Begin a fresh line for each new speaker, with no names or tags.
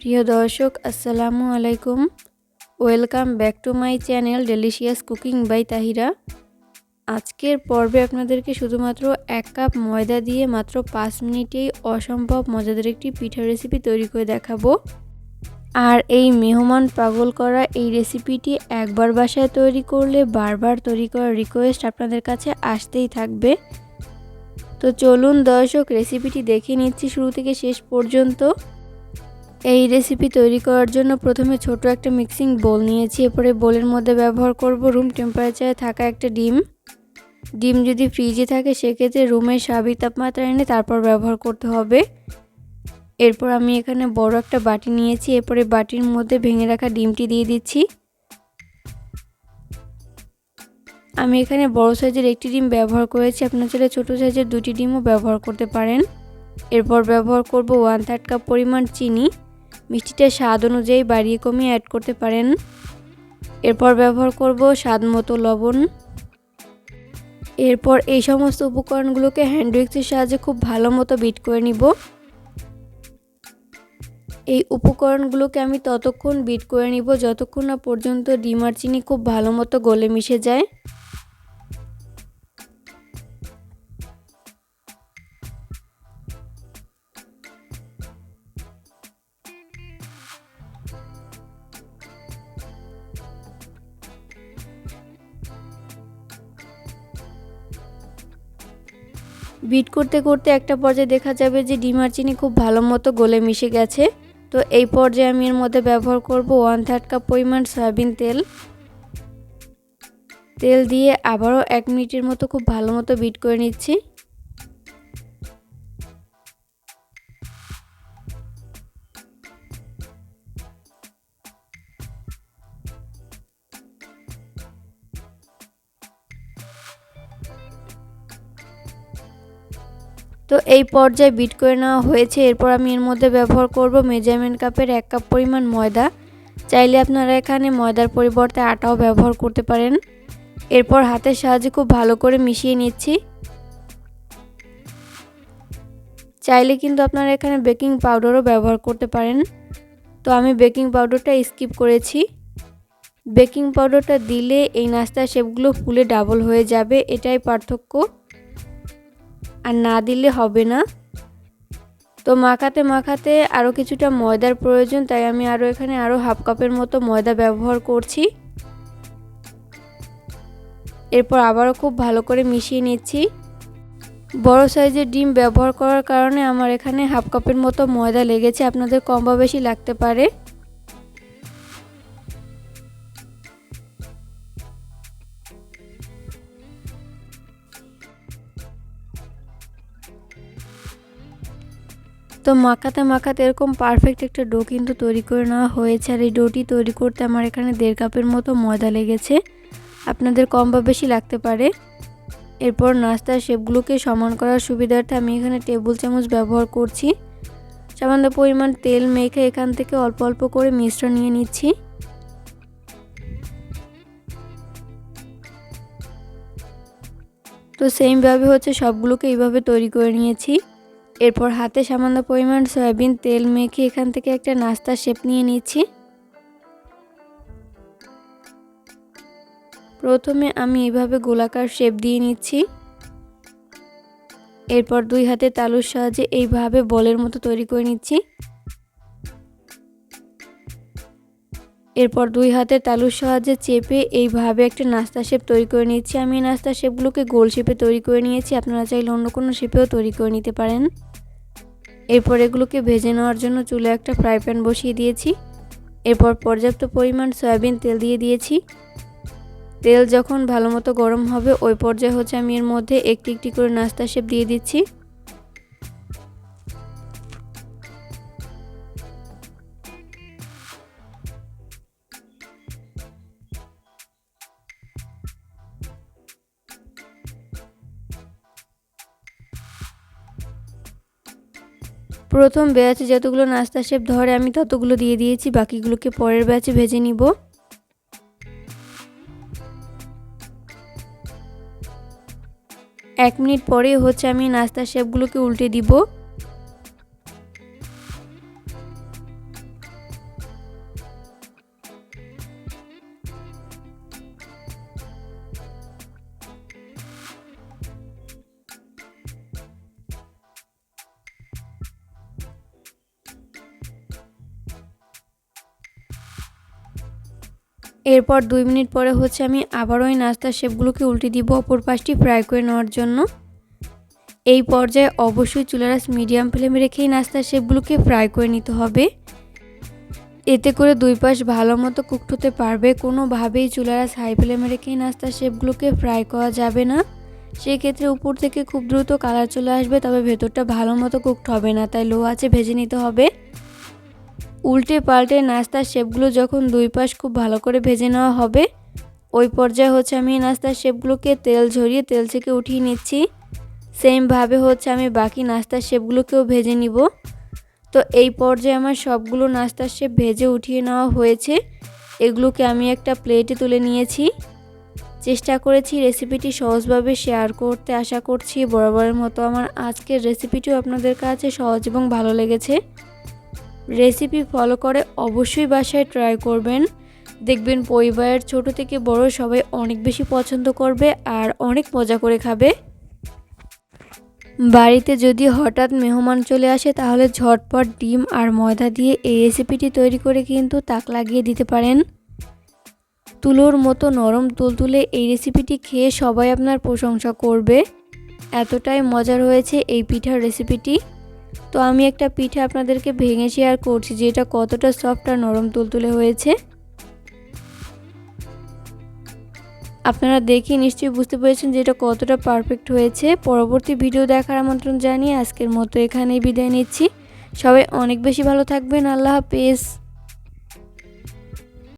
প্রিয় দর্শক আসসালামু আলাইকুম। Welcome back to my channel delicious cooking by Tahira. আজকের পর্বে আপনাদেরকে শুধুমাত্র 1 কাপ ময়দা দিয়ে মাত্র 5 মিনিটেই অসম্ভব মজাদার একটি পিঠা রেসিপি তৈরি করে দেখাবো। আর এই মেহমান পাগল করা এই রেসিপিটি একবার বাসায় তৈরি করলে বারবার তৈরি করার রিকোয়েস্ট আপনাদের কাছে আসতেই থাকবে। তো চলুন দর্শক রেসিপিটি দেখে নিচ্ছি শুরু থেকে শেষ পর্যন্ত। এই রেসিপি তৈরি করার জন্য প্রথমে ছোট একটা মিক্সিং বোল নিয়েছি। এরপরে বোলের মধ্যে ব্যবহার করব রুম টেম্পারেচারে থাকা একটা ডিম যদি ফ্রিজে থাকে সেক্ষেত্রে রুমের স্বাভাবিক তাপমাত্রা এনে তারপর ব্যবহার করতে হবে। এরপর আমি এখানে বড় একটা বাটি নিয়েছি। এরপরে বাটির মধ্যে ভেঙে রাখা ডিমটি দিয়ে দিচ্ছি। আমি এখানে বড় সাইজের একটি ডিম ব্যবহার করেছি, আপনারা চাইলে ছোট সাইজের 2টি ডিমও ব্যবহার করতে পারেন। এরপর ব্যবহার করব 1/3 কাপ পরিমাণ চিনি। মিষ্টিটা স্বাদ অনুযায়ী বাড়িয়ে কমিয়ে অ্যাড করতে পারেন। এরপর ব্যবহার করব স্বাদ মতো লবণ। এরপর এই সমস্ত উপকরণগুলোকে হ্যান্ড উইক্সের সাহায্যে খুব ভালো মতো বিট করে নিব। এই উপকরণগুলোকে আমি ততক্ষণ বিট করে নিব যতক্ষণ না পর্যন্ত ডিম আর চিনি খুব ভালো মতো গলে মিশে যায়। বিট করতে করতে একটা পর্যায়ে দেখা যাবে যে ডিম আর চিনি খুব ভালো মতো গলে মিশে গেছে। তো এই পর্যায়ে আমি এর মধ্যে ব্যবহার করব 1/3 কাপ পরিমাণ সয়াবিন তেল দিয়ে আবারও 1 মিনিটের মতো খুব ভালো মতো বিট করে নিচ্ছি। তো এই পর্যায়ে বিট করে নেওয়া হয়েছে। এরপর আমি এর মধ্যে ব্যবহার করব মেজারমেন্ট কাপের 1 কাপ পরিমাণ ময়দা। চাইলে আপনারা এখানে ময়দার পরিবর্তে আটাও ব্যবহার করতে পারেন। এরপর হাতের সাহায্যে খুব ভালো করে মিশিয়ে নিচ্ছি। চাইলে কিন্তু আপনারা এখানে বেকিং পাউডারও ব্যবহার করতে পারেন। তো আমি বেকিং পাউডারটা স্কিপ করেছি। বেকিং পাউডারটা দিলে এই নাস্তার শেপগুলো ফুলে ডাবল হয়ে যাবে, এটাই পার্থক্য, আর না দিলে হবে না। তো মাখাতে মাখাতে আরও কিছুটা ময়দার প্রয়োজন, তাই আমি এখানে আরও হাফ কাপের মতো ময়দা ব্যবহার করছি। এরপর আবারও খুব ভালো করে মিশিয়ে নিচ্ছি। বড় সাইজের ডিম ব্যবহার করার কারণে আমার এখানে হাফ কাপের মতো ময়দা লেগেছে, আপনাদের কম বা বেশি লাগতে পারে। তো মাখাতে মাখাতে এরকম পারফেক্ট একটা ডো কিন্তু তৈরি করে নেওয়া হয়েছে। আর এই ডোটি তৈরি করতে আমার এখানে 1.5 কাপের মতো ময়দা লেগেছে, আপনাদের কম বা বেশি লাগতে পারে। এরপর নাস্তার শেপগুলোকে সমান করার সুবিধার্থে আমি এখানে টেবিল চামচ ব্যবহার করছি। সামান্য পরিমাণ তেল মেখে এখান থেকে অল্প অল্প করে মিশ্রণ নিয়ে নিচ্ছি। তো সেমভাবে সবগুলোকে এইভাবে তৈরি করে নিয়েছি। এরপর হাতে সামান্য পরিমাণ সয়াবিন তেল মেখে এখান থেকে একটা নাস্তার শেপ নিয়ে নিচ্ছি। প্রথমে আমি এভাবে গোলাকার শেপ দিয়ে নিচ্ছি। এরপর 2 হাতে তালুর সাহায্যে এইভাবে বলের মতো তৈরি করে নিচ্ছি। এরপর 2 হাতের তালুর সাহায্যে চেপে এইভাবে একটা নাস্তা শেপ তৈরি করে নিচ্ছি। আমি এই নাস্তা শেপগুলোকে গোল শেপে তৈরি করে নিয়েছি, আপনারা চাইলে অন্য কোনো শেপেও তৈরি করে নিতে পারেন। এরপর এগুলোকে ভেজে নেওয়ার জন্য চুলায় একটা ফ্রাই প্যান বসিয়ে দিয়েছি। এরপর পর্যাপ্ত পরিমাণ সয়াবিন তেল দিয়ে দিয়েছি। তেল যখন ভালো মতো গরম হবে ওই পর্যায়ে আমি এর মধ্যে একটি একটি করে নাস্তা শেপ দিয়ে দিচ্ছি। প্রথম ব্যাচে যতগুলো নাস্তা শেপ ধরে আমি ততগুলো দিয়ে দিয়েছি, বাকিগুলোকে পরের ব্যাচে ভেজে নিব। 1 মিনিট পরে আমি নাস্তার শেপগুলোকে উল্টে দিব। এরপর 2 মিনিট পরে হচ্ছে আমি আবারও এই নাস্তার শেপগুলোকে উল্টে দিব অপর পাশটি ফ্রাই করে নেওয়ার জন্য। এই পর্যায়ে অবশ্যই চুলার আঁচ মিডিয়াম ফ্লেমে রেখেই নাস্তার শেপগুলোকে ফ্রাই করে নিতে হবে। এতে করে 2 পাশ ভালো মতো কুকড হতে পারবে। কোনোভাবেই চুলার আঁচ হাই ফ্লেমে রেখেই নাস্তার শেপগুলোকে ফ্রাই করা যাবে না। সেক্ষেত্রে উপর থেকে খুব দ্রুত কালার চলে আসবে, তবে ভেতরটা ভালো মতো কুকড হবে না, তাই লো আঁচে ভেজে নিতে হবে। উল্টে পাল্টে নাস্তার শেপগুলো যখন 2 পাশ খুব ভালো করে ভেজে নেওয়া হবে, ওই পর্যায়ে হচ্ছে আমি নাস্তার শেপগুলোকে তেল ঝরিয়ে তেল থেকে উঠিয়ে নিচ্ছি। সেমভাবে হচ্ছে আমি বাকি নাস্তার শেপগুলোকেও ভেজে নিব। তো এই পর্যায়ে আমার সবগুলো নাস্তার শেপ ভেজে উঠিয়ে নেওয়া হয়েছে। এগুলোকে আমি একটা প্লেটে তুলে নিয়েছি। চেষ্টা করেছি রেসিপিটি সহজভাবে শেয়ার করতে। আশা করছি বরাবরের মতো আমার আজকের রেসিপিটিও আপনাদের কাছে সহজ এবং ভালো লেগেছে। রেসিপি ফলো করে অবশ্যই বাসায় ট্রাই করবেন। দেখবেন পরিবারের ছোট থেকে বড় সবাই অনেক বেশি পছন্দ করবে আর অনেক মজা করে খাবে। বাড়িতে যদি হঠাৎ মেহমান চলে আসে তাহলে ঝটপট ডিম আর ময়দা দিয়ে এই রেসিপিটি তৈরি করে কিন্তু তাক লাগিয়ে দিতে পারেন। তুলোর মতো নরম তুলতুলে এই রেসিপিটি খেয়ে সবাই আপনার প্রশংসা করবে। এতটাই মজার হয়েছে এই পিঠার রেসিপিটি। তো আমি একটা পিঠা আপনাদেরকে ভেঙে শেয়ার করছি যে এটা কতটা সফট আর নরম তুলতুলে হয়েছে। আপনারা দেখে নিশ্চয়ই বুঝতে পেরেছেন যে এটা কতটা পারফেক্ট হয়েছে। পরবর্তী ভিডিও দেখার আমন্ত্রণ জানিয়ে আজকের মতো এখানেই বিদায় নিচ্ছি। সবাই অনেক বেশি ভালো থাকবেন। আল্লাহ হাফেজ।